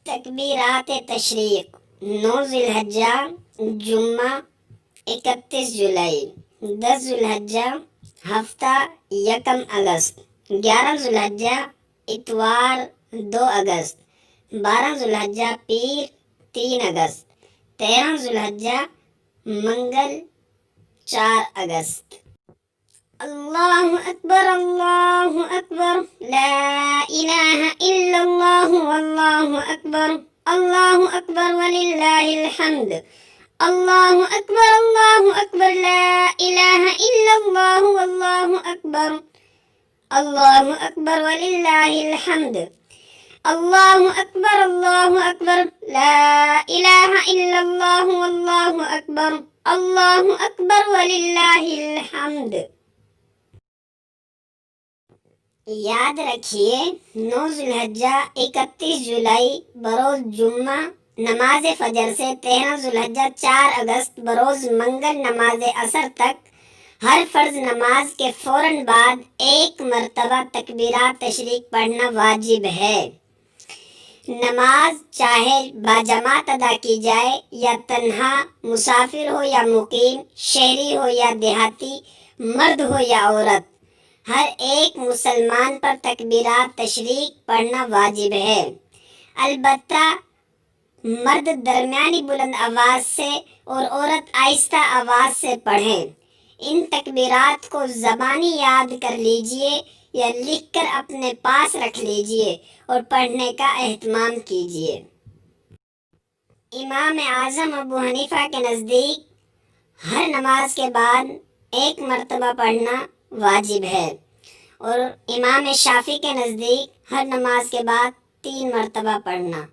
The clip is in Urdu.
تکبیرات تشریق 9 ذی الحجہ جمعہ 31 جولائی 10 ذی الحجہ ہفتہ 1 اگست 11 ذی الحجہ اتوار 2 اگست 12 ذی الحجہ پیر 3 اگست 13 ذی الحجہ منگل 4 اگست اللہ اکبر لا الہ الا اللہ واللہ اکبر وللہ الحمد اللہ اکبر لا الہ الا اللہ واللہ اکبر وللہ الحمد اللہ اکبر لا الہ الا اللہ واللہ اکبر وللہ الحمد۔ یاد رکھیے 9 ذی الحجہ 31 جولائی بروز جمعہ نماز فجر سے 13 ذی الحجہ 4 اگست بروز منگل نماز عصر تک ہر فرض نماز کے فوراً بعد 1 مرتبہ تکبیرات تشریق پڑھنا واجب ہے۔ نماز چاہے باجماعت ادا کی جائے یا تنہا، مسافر ہو یا مقیم، شہری ہو یا دیہاتی، مرد ہو یا عورت، ہر ایک مسلمان پر تکبیرات تشریق پڑھنا واجب ہے۔ البتہ مرد درمیانی بلند آواز سے اور عورت آہستہ آواز سے پڑھیں۔ ان تکبیرات کو زبانی یاد کر لیجئے یا لکھ کر اپنے پاس رکھ لیجئے اور پڑھنے کا اہتمام کیجئے۔ امام اعظم ابو حنیفہ کے نزدیک ہر نماز کے بعد 1 مرتبہ پڑھنا واجب ہے اور امام شافعی کے نزدیک ہر نماز کے بعد 3 مرتبہ پڑھنا